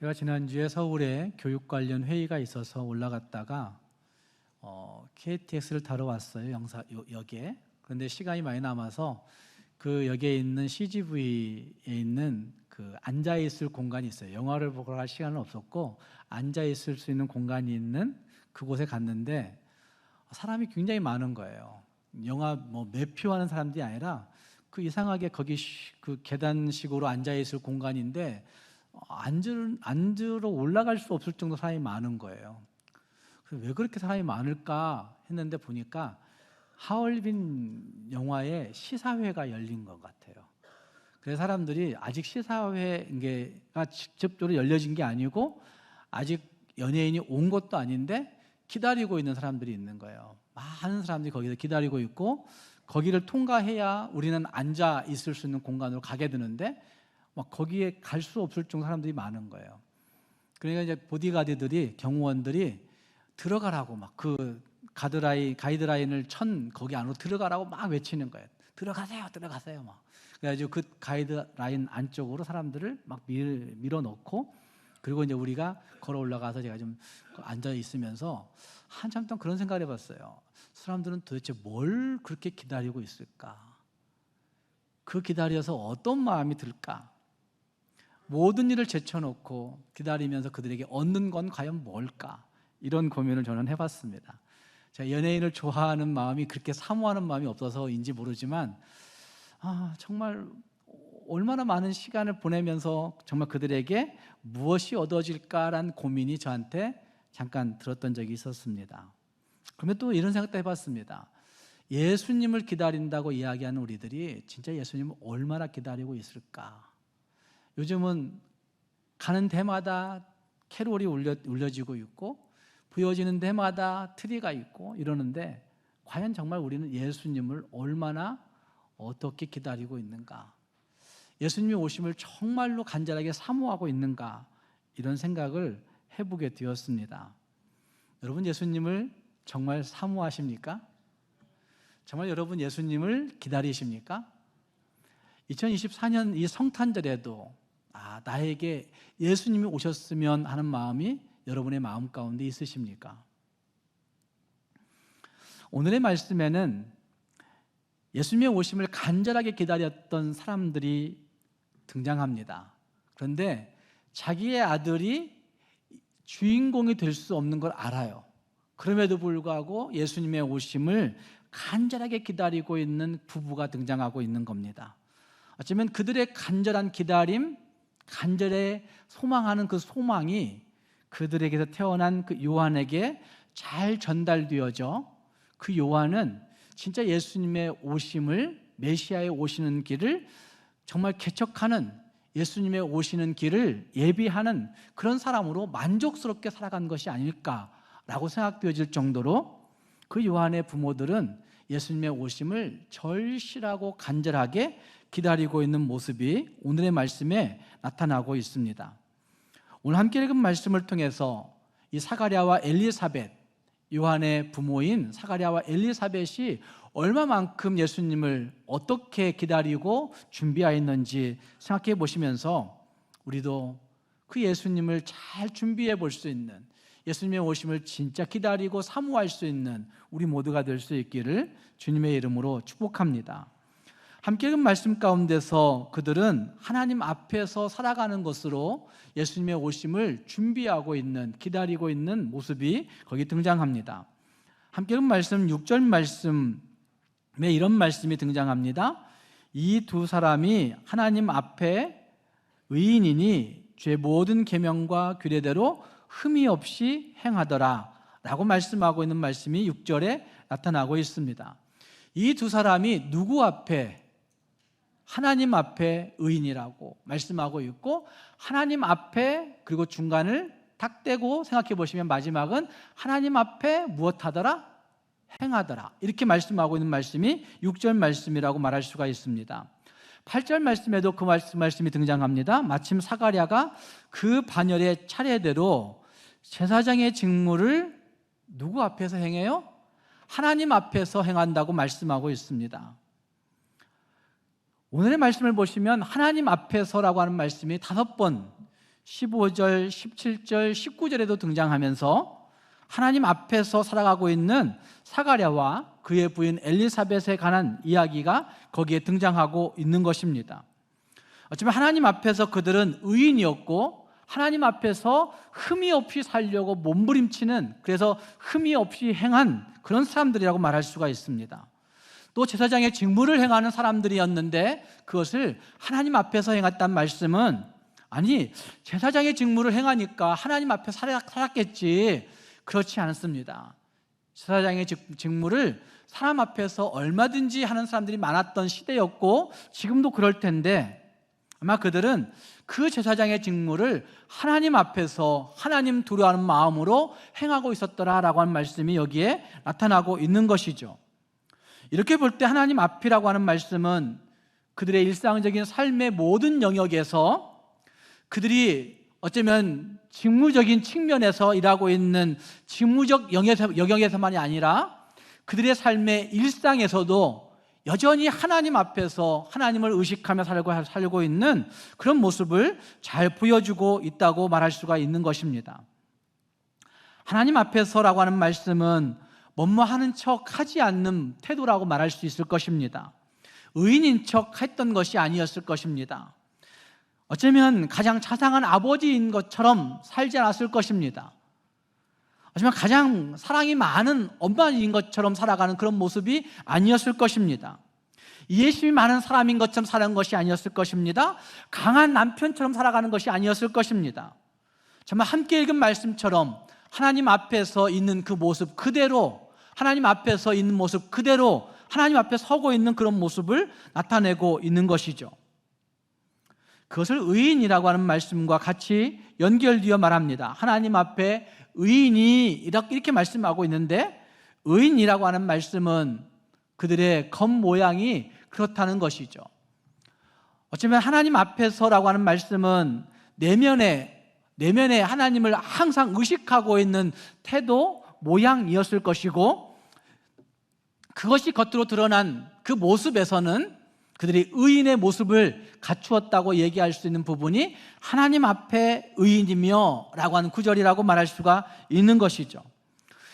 제가 지난주에 서울에 교육 관련 회의가 있어서 올라갔다가 KTX를 타러 왔어요. 역에. 그런데 시간이 많이 남아서 그 역에 있는 CGV에 있는 그 앉아 있을 공간이 있어요. 영화를 보러 갈 시간은 없었고 앉아 있을 수 있는 공간이 있는 그곳에 갔는데 사람이 굉장히 많은 거예요. 영화 매표하는 사람들이 아니라 그 이상하게 거기 그 계단식으로 앉아 있을 공간인데 앉으러 올라갈 수 없을 정도 사람이 많은 거예요. 그래서 왜 그렇게 사람이 많을까 했는데 보니까 하얼빈 영화의 시사회가 열린 것 같아요. 그래서 사람들이 아직 시사회가 직접적으로 열려진 게 아니고 아직 연예인이 온 것도 아닌데 기다리고 있는 사람들이 있는 거예요. 많은 사람들이 거기서 기다리고 있고 거기를 통과해야 우리는 앉아 있을 수 있는 공간으로 가게 되는데 막 거기에 갈 수 없을 정도 사람들이 많은 거예요. 그러니까 이제 보디가드들이, 경호원들이 들어가라고 막 그 가이드라인을 거기 안으로 들어가라고 막 외치는 거예요. 들어가세요, 들어가세요 막. 그래가지고 그 가이드라인 안쪽으로 사람들을 막 밀어넣고, 그리고 이제 우리가 걸어 올라가서 제가 좀 앉아 있으면서 한참 동안 그런 생각을 해봤어요. 사람들은 도대체 뭘 그렇게 기다리고 있을까? 그 기다려서 어떤 마음이 들까? 모든 일을 제쳐놓고 기다리면서 그들에게 얻는 건 과연 뭘까? 이런 고민을 저는 해봤습니다. 제가 연예인을 좋아하는 마음이 그렇게 사모하는 마음이 없어서인지 모르지만 정말 얼마나 많은 시간을 보내면서 정말 그들에게 무엇이 얻어질까라는 고민이 저한테 잠깐 들었던 적이 있었습니다. 그러면 또 이런 생각도 해봤습니다. 예수님을 기다린다고 이야기하는 우리들이 진짜 예수님을 얼마나 기다리고 있을까? 요즘은 가는 데마다 캐롤이 울려지고 있고 부여지는 데마다 트리가 있고 이러는데 과연 정말 우리는 예수님을 얼마나 어떻게 기다리고 있는가? 예수님이 오심을 정말로 간절하게 사모하고 있는가? 이런 생각을 해보게 되었습니다. 여러분, 예수님을 정말 사모하십니까? 정말 여러분 예수님을 기다리십니까? 2024년 이 성탄절에도 나에게 예수님이 오셨으면 하는 마음이 여러분의 마음 가운데 있으십니까? 오늘의 말씀에는 예수님의 오심을 간절하게 기다렸던 사람들이 등장합니다. 그런데 자기의 아들이 주인공이 될 수 없는 걸 알아요. 그럼에도 불구하고 예수님의 오심을 간절하게 기다리고 있는 부부가 등장하고 있는 겁니다. 어쩌면 그들의 간절한 기다림, 간절히 소망하는 그 소망이 그들에게서 태어난 그 요한에게 잘 전달되어져 그 요한은 진짜 예수님의 오심을, 메시아의 오시는 길을 정말 개척하는, 예수님의 오시는 길을 예비하는 그런 사람으로 만족스럽게 살아간 것이 아닐까라고 생각되어질 정도로 그 요한의 부모들은 예수님의 오심을 절실하고 간절하게 기다리고 있는 모습이 오늘의 말씀에 나타나고 있습니다. 오늘 함께 읽은 말씀을 통해서 이 사가랴와 엘리사벳, 요한의 부모인 사가랴와 엘리사벳이 얼마만큼 예수님을 어떻게 기다리고 준비하였는지 생각해 보시면서 우리도 그 예수님을 잘 준비해 볼 수 있는, 예수님의 오심을 진짜 기다리고 사모할 수 있는 우리 모두가 될 수 있기를 주님의 이름으로 축복합니다. 함께 읽은 말씀 가운데서 그들은 하나님 앞에서 살아가는 것으로 예수님의 오심을 준비하고 있는, 기다리고 있는 모습이 거기 등장합니다. 함께 읽은 말씀 6절 말씀에 이런 말씀이 등장합니다. 이 두 사람이 하나님 앞에 의인이니 죄 모든 계명과 규례대로 흠이 없이 행하더라 라고 말씀하고 있는 말씀이 6절에 나타나고 있습니다. 이 두 사람이 누구 앞에? 하나님 앞에 의인이라고 말씀하고 있고, 하나님 앞에, 그리고 중간을 탁 떼고 생각해 보시면 마지막은 하나님 앞에 무엇하더라? 행하더라. 이렇게 말씀하고 있는 말씀이 6절 말씀이라고 말할 수가 있습니다. 8절 말씀에도 그 말씀이 등장합니다. 마침 사가랴가 그 반열의 차례대로 제사장의 직무를 누구 앞에서 행해요? 하나님 앞에서 행한다고 말씀하고 있습니다. 오늘의 말씀을 보시면 하나님 앞에서라고 하는 말씀이 5번 15절, 17절, 19절에도 등장하면서 하나님 앞에서 살아가고 있는 사가랴와 그의 부인 엘리사벳에 관한 이야기가 거기에 등장하고 있는 것입니다. 어쩌면 하나님 앞에서 그들은 의인이었고 하나님 앞에서 흠이 없이 살려고 몸부림치는, 그래서 흠이 없이 행한 그런 사람들이라고 말할 수가 있습니다. 또 제사장의 직무를 행하는 사람들이었는데 그것을 하나님 앞에서 행했단 말씀은, 아니 제사장의 직무를 행하니까 하나님 앞에 살았겠지, 그렇지 않습니다. 제사장의 직무를 사람 앞에서 얼마든지 하는 사람들이 많았던 시대였고 지금도 그럴 텐데, 아마 그들은 그 제사장의 직무를 하나님 앞에서 하나님 두려워하는 마음으로 행하고 있었더라라고 하는 말씀이 여기에 나타나고 있는 것이죠. 이렇게 볼 때 하나님 앞이라고 하는 말씀은 그들의 일상적인 삶의 모든 영역에서 그들이 어쩌면 직무적인 측면에서 일하고 있는 직무적 영역에서만이 아니라 그들의 삶의 일상에서도 여전히 하나님 앞에서 하나님을 의식하며 살고 있는 그런 모습을 잘 보여주고 있다고 말할 수가 있는 것입니다. 하나님 앞에서라고 하는 말씀은 뭐뭐 하는 척 하지 않는 태도라고 말할 수 있을 것입니다. 의인인 척 했던 것이 아니었을 것입니다. 어쩌면 가장 자상한 아버지인 것처럼 살지 않았을 것입니다. 하지만 가장 사랑이 많은 엄마인 것처럼 살아가는 그런 모습이 아니었을 것입니다. 이해심이 많은 사람인 것처럼 사는 것이 아니었을 것입니다. 강한 남편처럼 살아가는 것이 아니었을 것입니다. 정말 함께 읽은 말씀처럼 하나님 앞에서 있는 그 모습 그대로, 하나님 앞에서 있는 모습 그대로 하나님 앞에 서고 있는 그런 모습을 나타내고 있는 것이죠. 그것을 의인이라고 하는 말씀과 같이 연결되어 말합니다. 하나님 앞에 의인이 이렇게 말씀하고 있는데, 의인이라고 하는 말씀은 그들의 겉모양이 그렇다는 것이죠. 어쩌면 하나님 앞에서라고 하는 말씀은 내면에 하나님을 항상 의식하고 있는 태도, 모양이었을 것이고, 그것이 겉으로 드러난 그 모습에서는 그들이 의인의 모습을 갖추었다고 얘기할 수 있는 부분이 하나님 앞에 의인이며 라고 하는 구절이라고 말할 수가 있는 것이죠.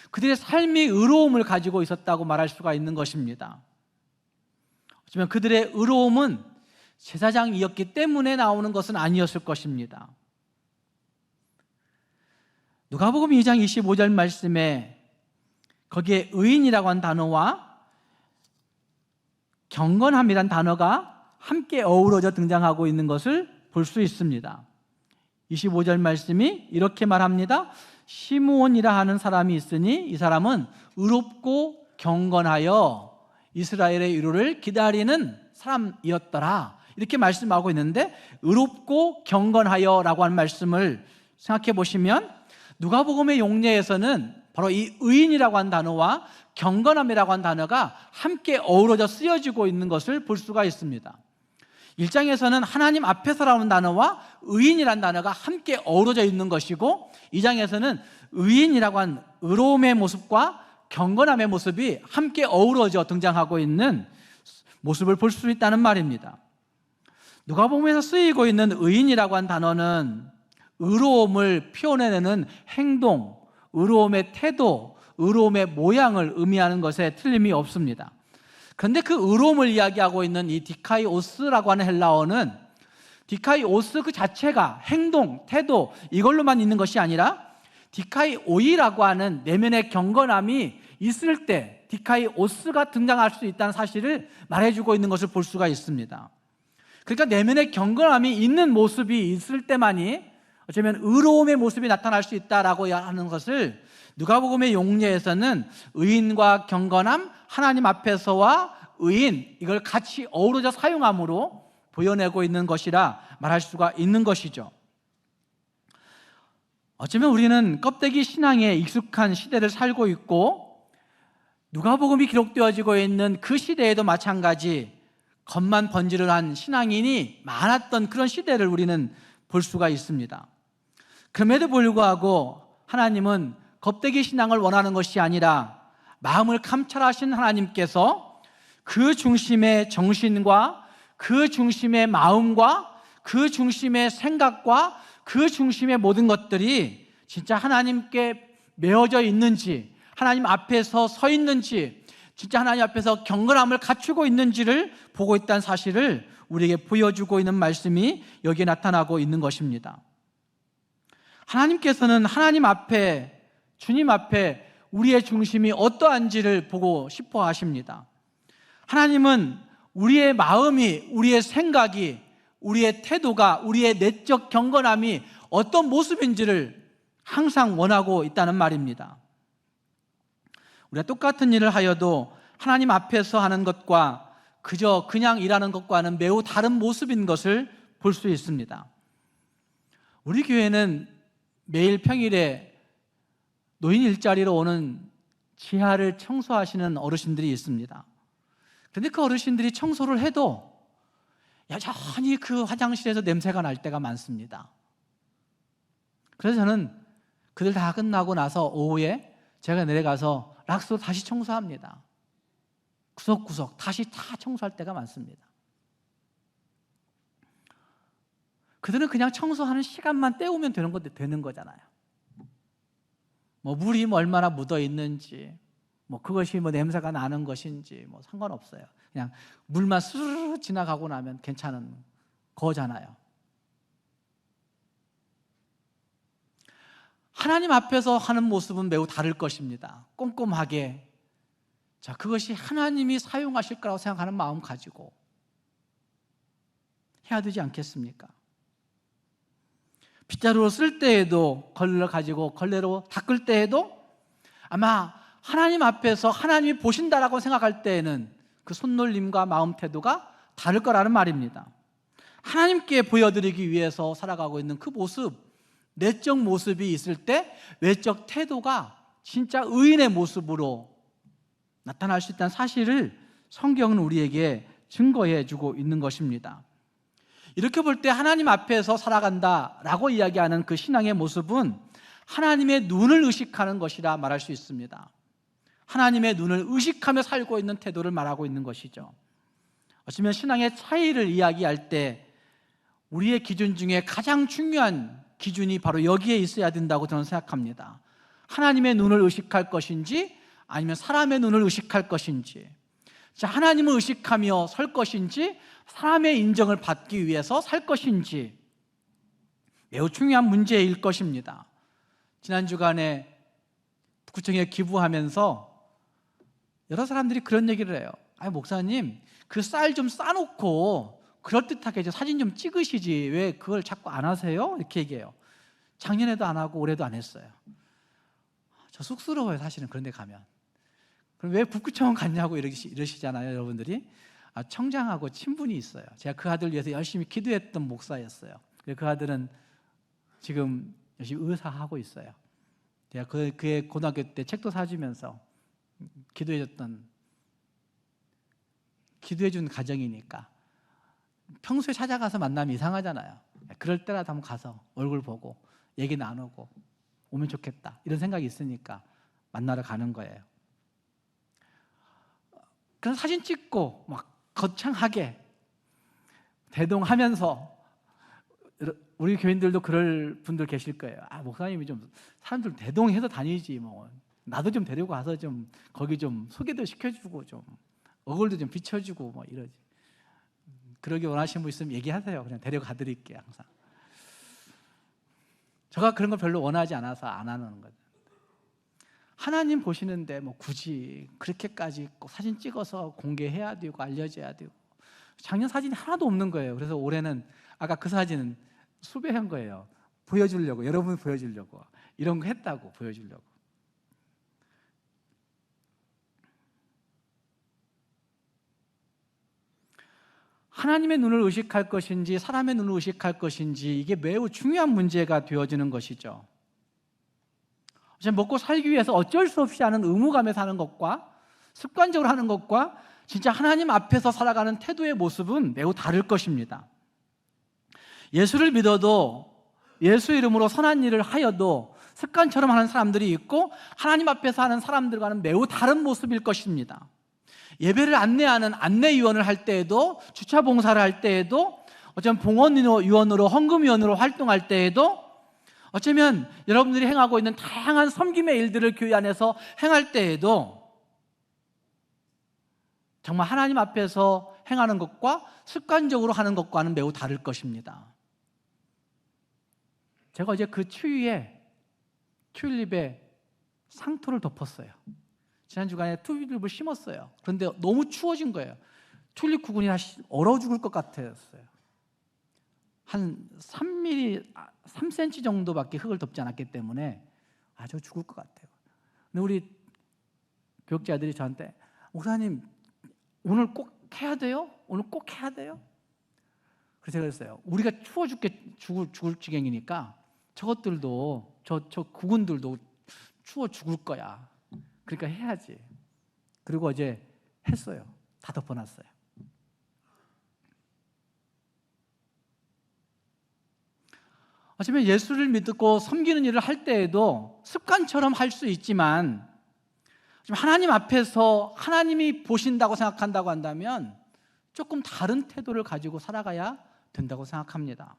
그들의 삶이 의로움을 가지고 있었다고 말할 수가 있는 것입니다. 하지만 그들의 의로움은 제사장이었기 때문에 나오는 것은 아니었을 것입니다. 누가복음 2장 25절 말씀에 거기에 의인이라고 한 단어와 경건함이란 단어가 함께 어우러져 등장하고 있는 것을 볼 수 있습니다. 25절 말씀이 이렇게 말합니다. 시므온이라 하는 사람이 있으니 이 사람은 의롭고 경건하여 이스라엘의 위로를 기다리는 사람이었더라, 이렇게 말씀하고 있는데, 의롭고 경건하여 라고 하는 말씀을 생각해 보시면 누가복음의 용례에서는 바로 이 의인이라고 한 단어와 경건함이라고 한 단어가 함께 어우러져 쓰여지고 있는 것을 볼 수가 있습니다. 1장에서는 하나님 앞에서라는 단어와 의인이라는 단어가 함께 어우러져 있는 것이고, 2장에서는 의인이라고 한 의로움의 모습과 경건함의 모습이 함께 어우러져 등장하고 있는 모습을 볼 수 있다는 말입니다. 누가복음에서 쓰이고 있는 의인이라고 한 단어는 의로움을 표현해내는 행동, 의로움의 태도, 의로움의 모양을 의미하는 것에 틀림이 없습니다. 그런데 그 의로움을 이야기하고 있는 이 디카이오스라고 하는 헬라어는 디카이오스 그 자체가 행동, 태도 이걸로만 있는 것이 아니라 디카이오이라고 하는 내면의 경건함이 있을 때 디카이오스가 등장할 수 있다는 사실을 말해주고 있는 것을 볼 수가 있습니다. 그러니까 내면의 경건함이 있는 모습이 있을 때만이 어쩌면 의로움의 모습이 나타날 수 있다라고 하는 것을 누가복음의 용례에서는 의인과 경건함, 하나님 앞에서와 의인, 이걸 같이 어우러져 사용함으로 보여내고 있는 것이라 말할 수가 있는 것이죠. 어쩌면 우리는 껍데기 신앙에 익숙한 시대를 살고 있고, 누가복음이 기록되어지고 있는 그 시대에도 마찬가지 겉만 번지르한 신앙인이 많았던 그런 시대를 우리는 볼 수가 있습니다. 그럼에도 불구하고 하나님은 껍데기 신앙을 원하는 것이 아니라 마음을 감찰하신 하나님께서 그 중심의 정신과 그 중심의 마음과 그 중심의 생각과 그 중심의 모든 것들이 진짜 하나님께 메어져 있는지, 하나님 앞에서 서 있는지, 진짜 하나님 앞에서 경건함을 갖추고 있는지를 보고 있다는 사실을 우리에게 보여주고 있는 말씀이 여기에 나타나고 있는 것입니다. 하나님께서는 하나님 앞에, 주님 앞에 우리의 중심이 어떠한지를 보고 싶어 하십니다. 하나님은 우리의 마음이, 우리의 생각이, 우리의 태도가, 우리의 내적 경건함이 어떤 모습인지를 항상 원하고 있다는 말입니다. 우리가 똑같은 일을 하여도 하나님 앞에서 하는 것과 그냥 일하는 것과는 매우 다른 모습인 것을 볼 수 있습니다. 우리 교회는 매일 평일에 노인 일자리로 오는 지하를 청소하시는 어르신들이 있습니다. 그런데 그 어르신들이 청소를 해도 여전히 그 화장실에서 냄새가 날 때가 많습니다. 그래서 저는 그들 다 끝나고 나서 오후에 제가 내려가서 락스로 다시 청소합니다. 구석구석 다시 다 청소할 때가 많습니다. 그들은 그냥 청소하는 시간만 때우면 되는 거잖아요. 물이 얼마나 묻어 있는지, 그것이 냄새가 나는 것인지 상관없어요. 그냥 물만 스르르 지나가고 나면 괜찮은 거잖아요. 하나님 앞에서 하는 모습은 매우 다를 것입니다. 꼼꼼하게, 그것이 하나님이 사용하실 거라고 생각하는 마음 가지고 해야 되지 않겠습니까? 빗자루로 쓸 때에도, 걸레를 가지고 걸레로 닦을 때에도 아마 하나님 앞에서 하나님이 보신다라고 생각할 때에는 그 손놀림과 마음 태도가 다를 거라는 말입니다. 하나님께 보여드리기 위해서 살아가고 있는 그 모습, 내적 모습이 있을 때 외적 태도가 진짜 의인의 모습으로 나타날 수 있다는 사실을 성경은 우리에게 증거해 주고 있는 것입니다. 이렇게 볼 때 하나님 앞에서 살아간다라고 이야기하는 그 신앙의 모습은 하나님의 눈을 의식하는 것이라 말할 수 있습니다. 하나님의 눈을 의식하며 살고 있는 태도를 말하고 있는 것이죠. 어쩌면 신앙의 차이를 이야기할 때 우리의 기준 중에 가장 중요한 기준이 바로 여기에 있어야 된다고 저는 생각합니다. 하나님의 눈을 의식할 것인지 아니면 사람의 눈을 의식할 것인지, 하나님을 의식하며 설 것인지 사람의 인정을 받기 위해서 살 것인지 매우 중요한 문제일 것입니다. 지난 주간에 구청에 기부하면서 여러 사람들이 그런 얘기를 해요. 목사님, 그 쌀 좀 싸놓고 그럴듯하게 사진 좀 찍으시지 왜 그걸 자꾸 안 하세요? 이렇게 얘기해요. 작년에도 안 하고 올해도 안 했어요. 저 쑥스러워요, 사실은. 그런 데 가면 그럼 왜 북구청원 갔냐고 이러시잖아요, 여러분들이. 청장하고 친분이 있어요. 제가 그 아들 위해서 열심히 기도했던 목사였어요. 그 아들은 지금 열심히 의사하고 있어요. 제가 그의 고등학교 때 책도 사주면서 기도해준 가정이니까 평소에 찾아가서 만나면 이상하잖아요. 그럴 때라도 한번 가서 얼굴 보고 얘기 나누고 오면 좋겠다 이런 생각이 있으니까 만나러 가는 거예요. 그래서 사진 찍고 거창하게 대동하면서, 우리 교인들도 그럴 분들 계실 거예요. 목사님이 좀 사람들 대동해서 다니지 나도 좀 데리고 가서 좀 거기 좀 소개도 시켜주고 좀 얼굴도 좀 비춰주고 이러지. 그러기 원하시는 분 있으면 얘기하세요. 그냥 데려가 드릴게요. 항상 제가 그런 걸 별로 원하지 않아서 안 하는 거죠. 하나님 보시는데 굳이 그렇게까지 꼭 사진 찍어서 공개해야 되고 알려져야 되고, 작년 사진이 하나도 없는 거예요. 그래서 올해는 아까 그 사진은 수배한 거예요. 보여주려고, 여러분 보여주려고, 이런 거 했다고 보여주려고. 하나님의 눈을 의식할 것인지 사람의 눈을 의식할 것인지 이게 매우 중요한 문제가 되어지는 것이죠. 먹고 살기 위해서 어쩔 수 없이 하는 의무감에 사는 것과 습관적으로 하는 것과 진짜 하나님 앞에서 살아가는 태도의 모습은 매우 다를 것입니다. 예수를 믿어도, 예수 이름으로 선한 일을 하여도 습관처럼 하는 사람들이 있고 하나님 앞에서 하는 사람들과는 매우 다른 모습일 것입니다. 예배를 안내하는 안내위원을 할 때에도, 주차 봉사를 할 때에도 어쩌면 봉헌위원으로, 헌금위원으로 활동할 때에도, 어쩌면 여러분들이 행하고 있는 다양한 섬김의 일들을 교회 안에서 행할 때에도 정말 하나님 앞에서 행하는 것과 습관적으로 하는 것과는 매우 다를 것입니다. 제가 어제 그 추위에 튤립에 상토를 덮었어요. 지난 주간에 튤립을 심었어요. 그런데 너무 추워진 거예요. 튤립 구근이 얼어 죽을 것 같았어요. 한 3cm 정도밖에 흙을 덮지 않았기 때문에 아주 죽을 것 같아요. 근데 우리 교육자들이 저한테, 목사님 오늘 꼭 해야 돼요? 오늘 꼭 해야 돼요? 그래서 제가 그랬어요. 우리가 추워 죽을 지경이니까 저것들도, 저 구근들도 추워 죽을 거야. 그러니까 해야지. 그리고 어제 했어요. 다 덮어놨어요. 어쩌면 예수를 믿고 섬기는 일을 할 때에도 습관처럼 할 수 있지만, 하나님 앞에서 하나님이 보신다고 생각한다고 한다면 조금 다른 태도를 가지고 살아가야 된다고 생각합니다.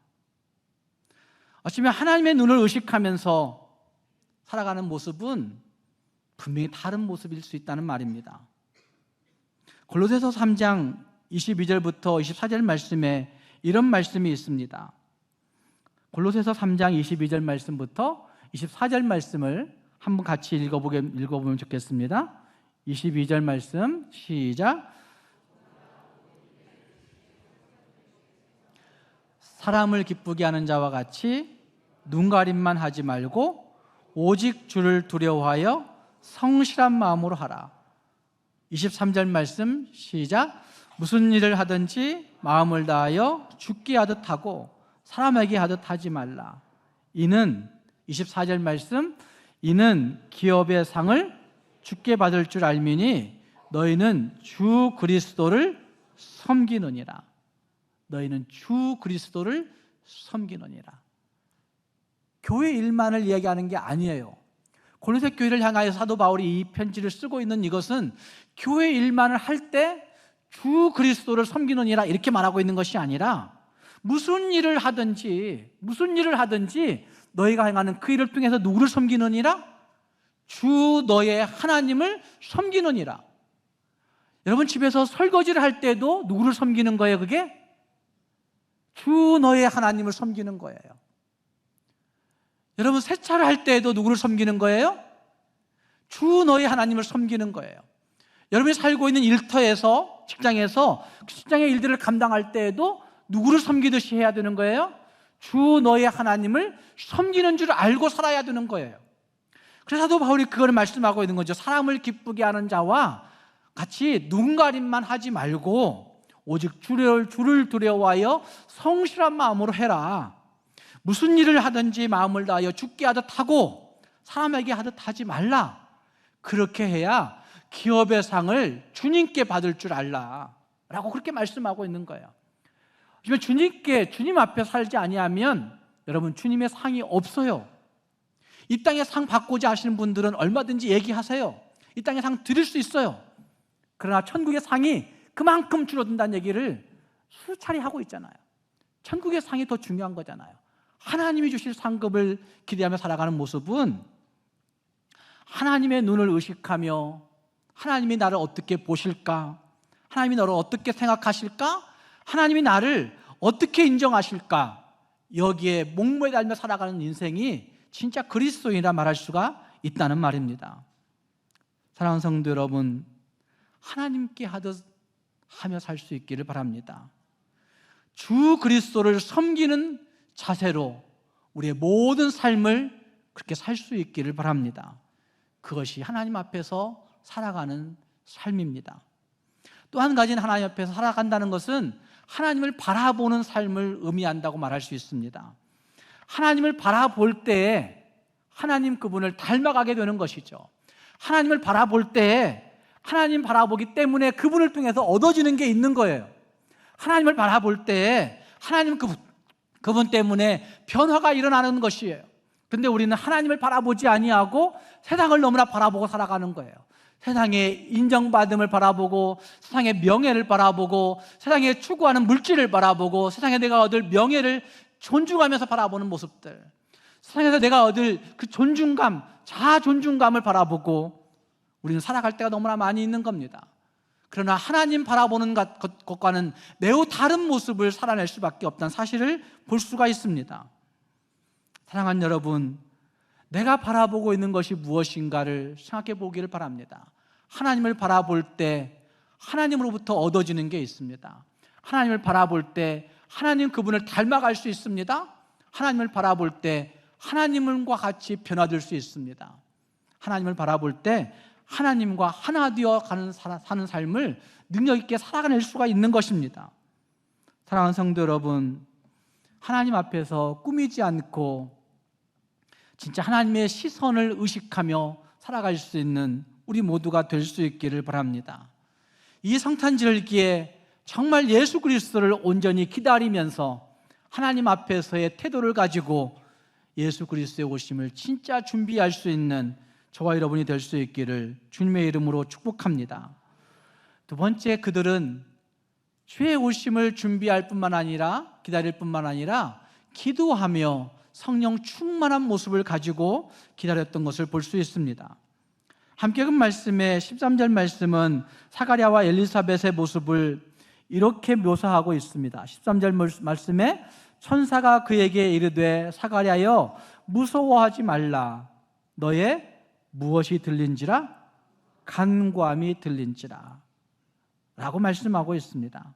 어쩌면 하나님의 눈을 의식하면서 살아가는 모습은 분명히 다른 모습일 수 있다는 말입니다. 골로새서 3장 22절부터 24절 말씀에 이런 말씀이 있습니다. 골로새서 3장 22절 말씀부터 24절 말씀을 한번 같이 읽어보면 좋겠습니다. 22절 말씀 시작. 사람을 기쁘게 하는 자와 같이 눈가림만 하지 말고 오직 주를 두려워하여 성실한 마음으로 하라. 23절 말씀 시작. 무슨 일을 하든지 마음을 다하여 주께 하듯 하고 사람에게 하듯 하지 말라. 이는 24절 말씀, 이는 기업의 상을 주께 받을 줄 알미니 너희는 주 그리스도를 섬기느니라. 너희는 주 그리스도를 섬기느니라. 교회 일만을 이야기하는 게 아니에요. 골로새 교회를 향하여 사도 바울이 이 편지를 쓰고 있는 이것은 교회 일만을 할 때 주 그리스도를 섬기느니라 이렇게 말하고 있는 것이 아니라 무슨 일을 하든지 너희가 행하는 그 일을 통해서 누구를 섬기느니라? 주 너의 하나님을 섬기느니라. 여러분 집에서 설거지를 할 때도 누구를 섬기는 거예요? 그게? 주 너의 하나님을 섬기는 거예요. 여러분 세차를 할 때에도 누구를 섬기는 거예요? 주 너의 하나님을 섬기는 거예요. 여러분이 살고 있는 일터에서, 직장에서 직장의 일들을 감당할 때에도 누구를 섬기듯이 해야 되는 거예요? 주 너의 하나님을 섬기는 줄 알고 살아야 되는 거예요. 그래서 사도 바울이 그걸 말씀하고 있는 거죠. 사람을 기쁘게 하는 자와 같이 눈가림만 하지 말고 오직 주를 두려워하여 성실한 마음으로 해라. 무슨 일을 하든지 마음을 다하여 주께 하듯 하고 사람에게 하듯 하지 말라. 그렇게 해야 기업의 상을 주님께 받을 줄 알라 라고 그렇게 말씀하고 있는 거예요. 주님 앞에 살지 아니하면 여러분 주님의 상이 없어요. 이 땅에 상 받고자 하시는 분들은 얼마든지 얘기하세요. 이 땅에 상 드릴 수 있어요. 그러나 천국의 상이 그만큼 줄어든다는 얘기를 수차례 하고 있잖아요. 천국의 상이 더 중요한 거잖아요. 하나님이 주실 상급을 기대하며 살아가는 모습은 하나님의 눈을 의식하며 하나님이 나를 어떻게 보실까? 하나님이 너를 어떻게 생각하실까? 하나님이 나를 어떻게 인정하실까? 여기에 목매달며 살아가는 인생이 진짜 그리스도인이라 말할 수가 있다는 말입니다. 사랑하는 성도 여러분, 하나님께 하듯 하며 살 수 있기를 바랍니다. 주 그리스도를 섬기는 자세로 우리의 모든 삶을 그렇게 살 수 있기를 바랍니다. 그것이 하나님 앞에서 살아가는 삶입니다. 또 한 가지는 하나님 앞에서 살아간다는 것은 하나님을 바라보는 삶을 의미한다고 말할 수 있습니다. 하나님을 바라볼 때에 하나님 그분을 닮아가게 되는 것이죠. 하나님을 바라볼 때에 하나님 바라보기 때문에 그분을 통해서 얻어지는 게 있는 거예요. 하나님을 바라볼 때에 하나님 그분 때문에 변화가 일어나는 것이에요. 그런데 우리는 하나님을 바라보지 아니하고 세상을 너무나 바라보고 살아가는 거예요. 세상의 인정받음을 바라보고, 세상의 명예를 바라보고, 세상에 추구하는 물질을 바라보고, 세상에 내가 얻을 명예를 존중하면서 바라보는 모습들, 세상에서 내가 얻을 그 존중감, 자아 존중감을 바라보고 우리는 살아갈 때가 너무나 많이 있는 겁니다. 그러나 하나님 바라보는 것과는 매우 다른 모습을 살아낼 수밖에 없다는 사실을 볼 수가 있습니다. 사랑하는 여러분, 내가 바라보고 있는 것이 무엇인가를 생각해 보기를 바랍니다. 하나님을 바라볼 때 하나님으로부터 얻어지는 게 있습니다. 하나님을 바라볼 때 하나님 그분을 닮아갈 수 있습니다. 하나님을 바라볼 때 하나님과 같이 변화될 수 있습니다. 하나님을 바라볼 때 하나님과 하나 되어 사는 삶을 능력 있게 살아낼 수가 있는 것입니다. 사랑하는 성도 여러분, 하나님 앞에서 꾸미지 않고 진짜 하나님의 시선을 의식하며 살아갈 수 있는 우리 모두가 될 수 있기를 바랍니다. 이 성탄절기에 정말 예수 그리스도를 온전히 기다리면서 하나님 앞에서의 태도를 가지고 예수 그리스도의 오심을 진짜 준비할 수 있는 저와 여러분이 될 수 있기를 주님의 이름으로 축복합니다. 두 번째, 그들은 주의 오심을 준비할 뿐만 아니라 기다릴 뿐만 아니라 기도하며 성령 충만한 모습을 가지고 기다렸던 것을 볼 수 있습니다. 함께 그 말씀의 13절 말씀은 사가랴와 엘리사벳의 모습을 이렇게 묘사하고 있습니다. 13절 말씀에 천사가 그에게 이르되 사가랴여 무서워하지 말라. 너의 무엇이 들린지라? 간구함이 들린지라 라고 말씀하고 있습니다.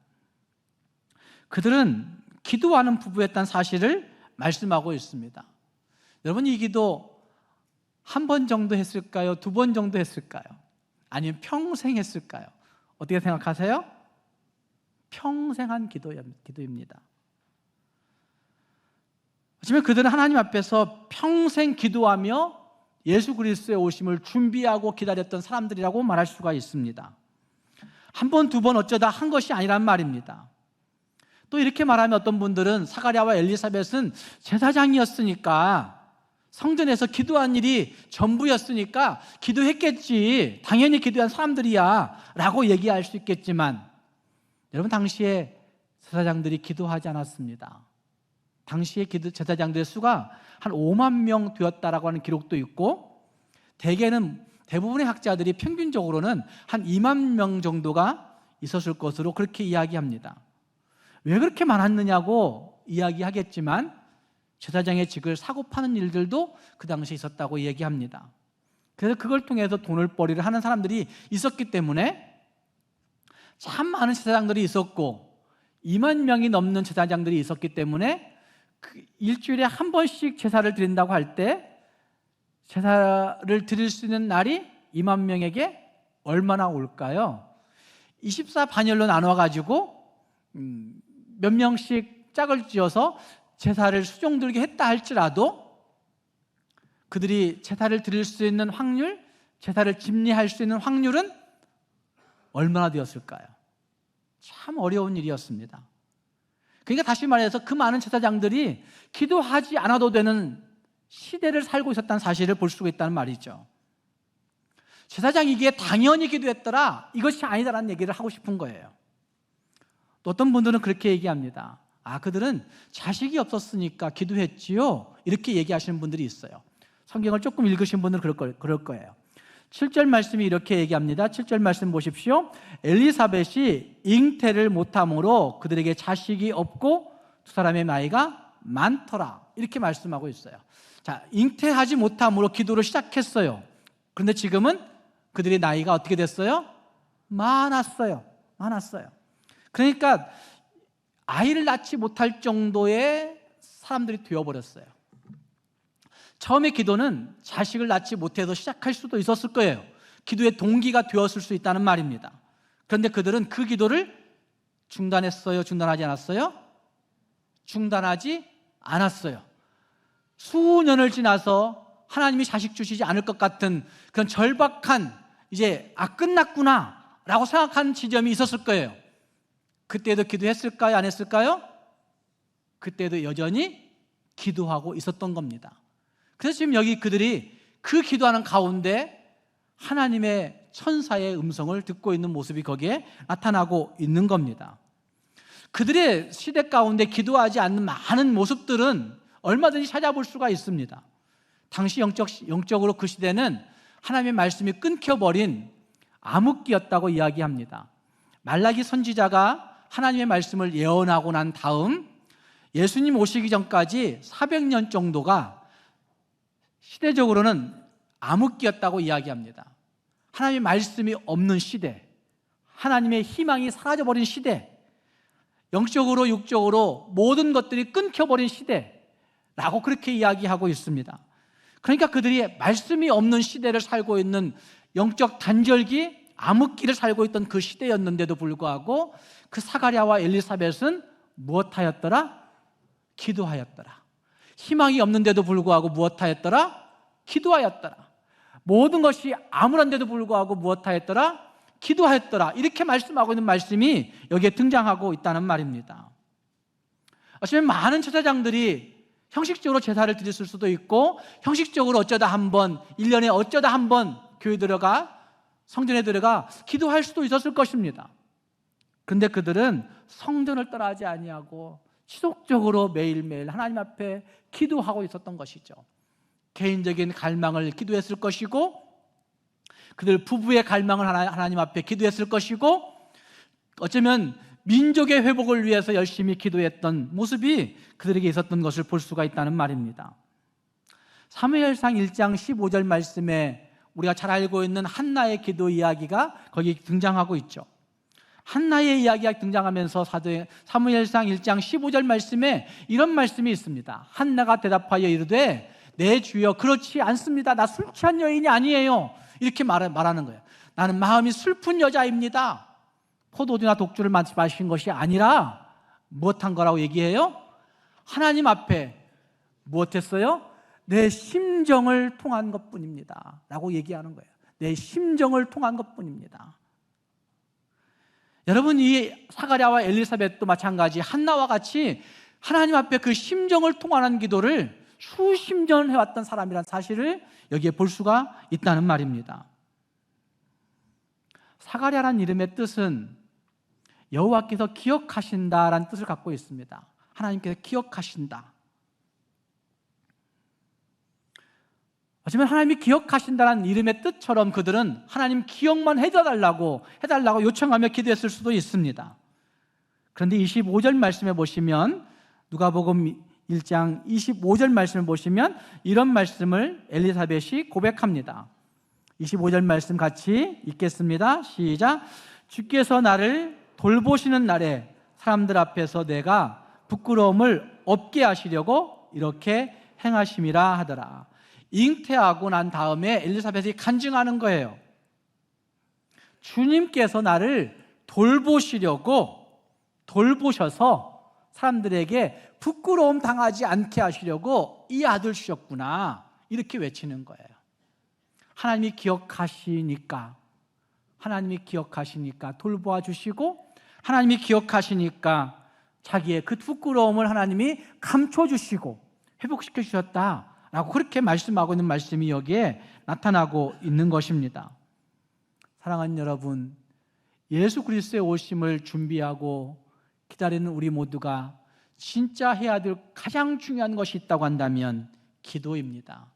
그들은 기도하는 부부였다는 사실을 말씀하고 있습니다. 여러분, 이 기도 한 번 정도 했을까요? 두 번 정도 했을까요? 아니면 평생 했을까요? 어떻게 생각하세요? 평생 한 기도입니다. 하지만 그들은 하나님 앞에서 평생 기도하며 예수 그리스도의 오심을 준비하고 기다렸던 사람들이라고 말할 수가 있습니다. 한 번, 두 번 어쩌다 한 것이 아니란 말입니다. 또 이렇게 말하면 어떤 분들은 사가랴와 엘리사벳은 제사장이었으니까, 성전에서 기도한 일이 전부였으니까 기도했겠지, 당연히 기도한 사람들이야 라고 얘기할 수 있겠지만, 여러분, 당시에 제사장들이 기도하지 않았습니다. 당시에 제사장들의 수가 한 5만 명 되었다라고 하는 기록도 있고, 대부분의 학자들이 평균적으로는 한 2만 명 정도가 있었을 것으로 그렇게 이야기합니다. 왜 그렇게 많았느냐고 이야기하겠지만 제사장의 직을 사고 파는 일들도 그 당시에 있었다고 얘기합니다. 그래서 그걸 통해서 돈을 벌이를 하는 사람들이 있었기 때문에 참 많은 제사장들이 있었고 2만 명이 넘는 제사장들이 있었기 때문에 일주일에 한 번씩 제사를 드린다고 할 때 제사를 드릴 수 있는 날이 2만 명에게 얼마나 올까요? 24반열로 나눠가지고 몇 명씩 짝을 지어서 제사를 수종들게 했다 할지라도 그들이 제사를 드릴 수 있는 확률, 제사를 집리할 수 있는 확률은 얼마나 되었을까요? 참 어려운 일이었습니다. 그러니까 다시 말해서 그 많은 제사장들이 기도하지 않아도 되는 시대를 살고 있었다는 사실을 볼 수가 있다는 말이죠. 제사장이기에 당연히 기도했더라, 이것이 아니다라는 얘기를 하고 싶은 거예요. 또 어떤 분들은 그렇게 얘기합니다. 그들은 자식이 없었으니까 기도했지요, 이렇게 얘기하시는 분들이 있어요. 성경을 조금 읽으신 분들은 그럴 거예요. 7절 말씀이 이렇게 얘기합니다. 7절 말씀 보십시오. 엘리사벳이 잉태를 못함으로 그들에게 자식이 없고 두 사람의 나이가 많더라, 이렇게 말씀하고 있어요. 자, 잉태하지 못함으로 기도를 시작했어요. 그런데 지금은 그들의 나이가 어떻게 됐어요? 많았어요. 그러니까 아이를 낳지 못할 정도의 사람들이 되어버렸어요. 처음에 기도는 자식을 낳지 못해서 시작할 수도 있었을 거예요. 기도의 동기가 되었을 수 있다는 말입니다. 그런데 그들은 그 기도를 중단했어요? 중단하지 않았어요? 중단하지 않았어요. 수년을 지나서 하나님이 자식 주시지 않을 것 같은 그런 절박한, 이제 끝났구나 라고 생각하는 지점이 있었을 거예요. 그때도 기도했을까요? 안 했을까요? 그때도 여전히 기도하고 있었던 겁니다. 그래서 지금 여기 그들이 그 기도하는 가운데 하나님의 천사의 음성을 듣고 있는 모습이 거기에 나타나고 있는 겁니다. 그들의 시대 가운데 기도하지 않는 많은 모습들은 얼마든지 찾아볼 수가 있습니다. 당시 영적으로 그 시대는 하나님의 말씀이 끊겨버린 암흑기였다고 이야기합니다. 말라기 선지자가 하나님의 말씀을 예언하고 난 다음 예수님 오시기 전까지 400년 정도가 시대적으로는 암흑기였다고 이야기합니다. 하나님의 말씀이 없는 시대, 하나님의 희망이 사라져버린 시대, 영적으로 육적으로 모든 것들이 끊겨버린 시대라고 그렇게 이야기하고 있습니다. 그러니까 그들이 말씀이 없는 시대를 살고 있는 영적 단절기, 암흑기를 살고 있던 그 시대였는데도 불구하고 그 사가랴와 엘리사벳은 무엇하였더라? 기도하였더라. 희망이 없는데도 불구하고 무엇하였더라? 기도하였더라. 모든 것이 암울한데도 불구하고 무엇하였더라? 기도하였더라. 이렇게 말씀하고 있는 말씀이 여기에 등장하고 있다는 말입니다. 어쩌면 많은 제사장들이 형식적으로 제사를 드렸을 수도 있고 형식적으로 어쩌다 한번 1년에 어쩌다 한번 교회 들어가 성전에 들어가 기도할 수도 있었을 것입니다. 그런데 그들은 성전을 떠나지 아니하고 지속적으로 매일매일 하나님 앞에 기도하고 있었던 것이죠. 개인적인 갈망을 기도했을 것이고 그들 부부의 갈망을 하나님 앞에 기도했을 것이고 어쩌면 민족의 회복을 위해서 열심히 기도했던 모습이 그들에게 있었던 것을 볼 수가 있다는 말입니다. 사무엘상 1장 15절 말씀에 우리가 잘 알고 있는 한나의 기도 이야기가 거기 등장하고 있죠. 한나의 이야기가 등장하면서 사무엘상 1장 15절 말씀에 이런 말씀이 있습니다. 한나가 대답하여 이르되 내 주여 그렇지 않습니다. 나 술 취한 여인이 아니에요. 이렇게 말하는 거예요. 나는 마음이 슬픈 여자입니다. 포도주나 독주를 마신 것이 아니라 무엇한 거라고 얘기해요? 하나님 앞에 무엇했어요? 내 심정을 통한 것뿐입니다 라고 얘기하는 거예요. 내 심정을 통한 것뿐입니다. 여러분, 이 사가랴와 엘리사벳도 마찬가지 한나와 같이 하나님 앞에 그 심정을 통하는 기도를 수십 년 해왔던 사람이라는 사실을 여기에 볼 수가 있다는 말입니다. 사가랴라는 이름의 뜻은 여호와께서 기억하신다라는 뜻을 갖고 있습니다. 하나님께서 기억하신다. 어쩌면 하나님이 기억하신다는 이름의 뜻처럼 그들은 하나님 기억만 해달라고 요청하며 기도했을 수도 있습니다. 그런데 25절 말씀에 보시면 누가복음 1장 25절 말씀을 보시면 이런 말씀을 엘리사벳이 고백합니다. 25절 말씀 같이 읽겠습니다. 시작. 주께서 나를 돌보시는 날에 사람들 앞에서 내가 부끄러움을 없게 하시려고 이렇게 행하심이라 하더라. 잉태하고 난 다음에 엘리사벳이 간증하는 거예요. 주님께서 나를 돌보셔서 사람들에게 부끄러움 당하지 않게 하시려고 이 아들 주셨구나, 이렇게 외치는 거예요. 하나님이 기억하시니까 돌보아 주시고, 하나님이 기억하시니까 자기의 그 부끄러움을 하나님이 감춰주시고 회복시켜 주셨다라고 그렇게 말씀하고 있는 말씀이 여기에 나타나고 있는 것입니다. 사랑하는 여러분, 예수 그리스도의 오심을 준비하고 기다리는 우리 모두가 진짜 해야 될 가장 중요한 것이 있다고 한다면 기도입니다.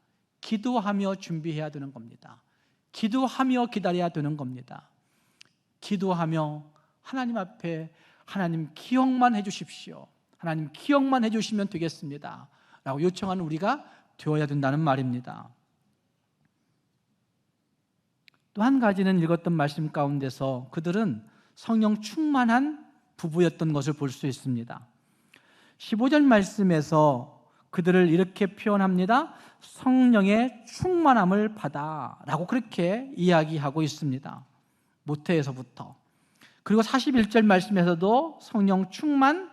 기도하며 준비해야 되는 겁니다. 기도하며 기다려야 되는 겁니다. 기도하며 하나님 앞에 하나님 기억만 해주십시오, 하나님 기억만 해주시면 되겠습니다 라고 요청하는 우리가 되어야 된다는 말입니다. 또 한 가지는 읽었던 말씀 가운데서 그들은 성령 충만한 부부였던 것을 볼 수 있습니다. 15절 말씀에서 그들을 이렇게 표현합니다. 성령의 충만함을 받아 라고 그렇게 이야기하고 있습니다. 모태에서부터. 그리고 41절 말씀에서도 성령 충만을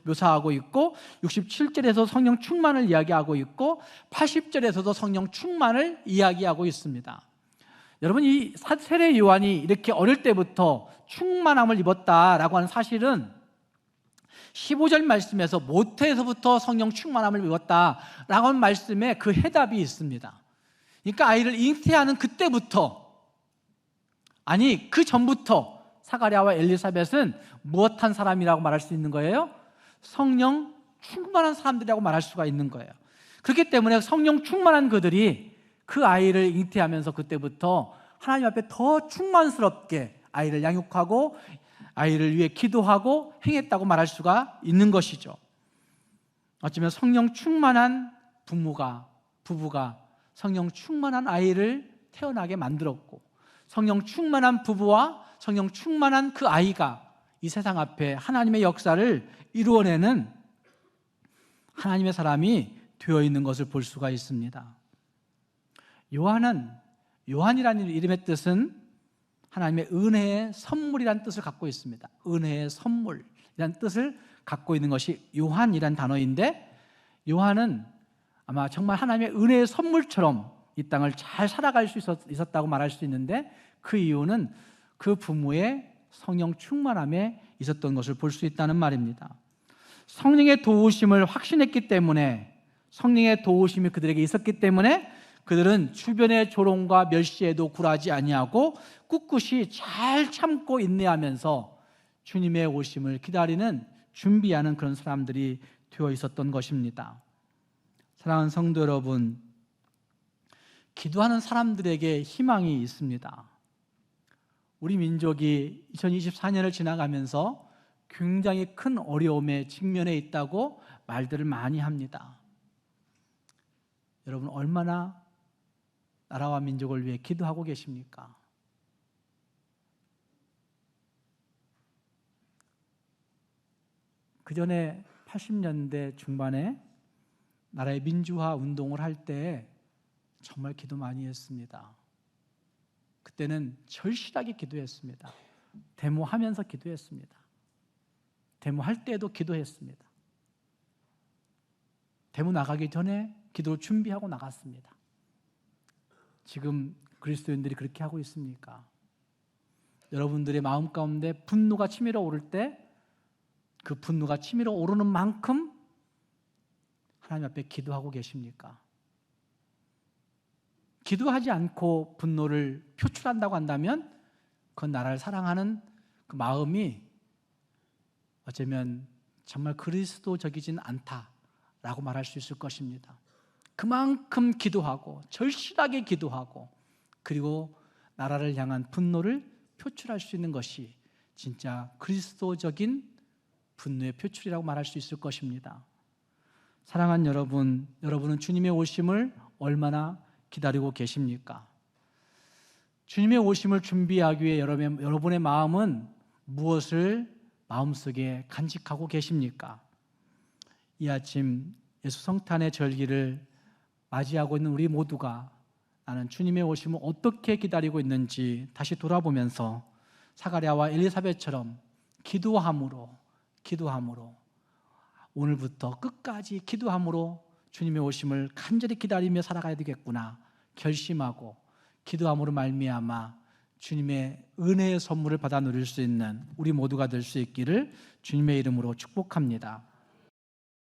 묘사하고 있고 67절에서 성령 충만을 이야기하고 있고 80절에서도 성령 충만을 이야기하고 있습니다. 여러분, 이 세례 요한이 이렇게 어릴 때부터 충만함을 입었다라고 하는 사실은 15절 말씀에서 모태에서부터 성령 충만함을 입었다라고 하는 말씀에 그 해답이 있습니다. 그러니까 아이를 잉태하는 그때부터 아니, 그 전부터 사가랴와 엘리사벳은 무엇한 사람이라고 말할 수 있는 거예요? 성령 충만한 사람들이라고 말할 수가 있는 거예요. 그렇기 때문에 성령 충만한 그들이 그 아이를 잉태하면서 그때부터 하나님 앞에 더 충만스럽게 아이를 양육하고 아이를 위해 기도하고 행했다고 말할 수가 있는 것이죠. 어쩌면 성령 충만한 부부가 성령 충만한 아이를 태어나게 만들었고, 성령 충만한 부부와 성령 충만한 그 아이가 이 세상 앞에 하나님의 역사를 이루어내는 하나님의 사람이 되어 있는 것을 볼 수가 있습니다. 요한이라는 이름의 뜻은 하나님의 은혜의 선물이라는 뜻을 갖고 있습니다. 은혜의 선물이라는 뜻을 갖고 있는 것이 요한이라는 단어인데, 요한은 아마 정말 하나님의 은혜의 선물처럼 이 땅을 잘 살아갈 수 있었다고 말할 수 있는데, 그 이유는 그 부모의 성령 충만함에 있었던 것을 볼 수 있다는 말입니다. 성령의 도우심을 확신했기 때문에, 성령의 도우심이 그들에게 있었기 때문에 그들은 주변의 조롱과 멸시에도 굴하지 아니하고 꿋꿋이 잘 참고 인내하면서 주님의 오심을 기다리는, 준비하는 그런 사람들이 되어 있었던 것입니다. 사랑하는 성도 여러분, 기도하는 사람들에게 희망이 있습니다. 우리 민족이 2024년을 지나가면서 굉장히 큰 어려움에 직면해 있다고 말들을 많이 합니다. 여러분, 얼마나 나라와 민족을 위해 기도하고 계십니까? 그 전에 80년대 중반에 나라의 민주화 운동을 할 때 정말 기도 많이 했습니다. 그때는 절실하게 기도했습니다. 데모하면서 기도했습니다. 데모할 때도 기도했습니다. 데모 나가기 전에 기도를 준비하고 나갔습니다. 지금 그리스도인들이 그렇게 하고 있습니까? 여러분들의 마음 가운데 분노가 치밀어 오를 때 그 분노가 치밀어 오르는 만큼 하나님 앞에 기도하고 계십니까? 기도하지 않고 분노를 표출한다고 한다면 그건 나라를 사랑하는 그 마음이 어쩌면 정말 그리스도적이진 않다라고 말할 수 있을 것입니다. 그만큼 기도하고 절실하게 기도하고 그리고 나라를 향한 분노를 표출할 수 있는 것이 진짜 그리스도적인 분노의 표출이라고 말할 수 있을 것입니다. 사랑하는 여러분, 여러분은 주님의 오심을 얼마나 기다리고 계십니까? 주님의 오심을 준비하기 위해 여러분의 마음은 무엇을 마음속에 간직하고 계십니까? 이 아침 예수 성탄의 절기를 맞이하고 있는 우리 모두가 나는 주님의 오심을 어떻게 기다리고 있는지 다시 돌아보면서 사가랴와 엘리사벳처럼 기도함으로 오늘부터 끝까지 기도함으로 주님의 오심을 간절히 기다리며 살아가야 되겠구나 결심하고 기도함으로 말미암아 주님의 은혜의 선물을 받아 누릴 수 있는 우리 모두가 될 수 있기를 주님의 이름으로 축복합니다.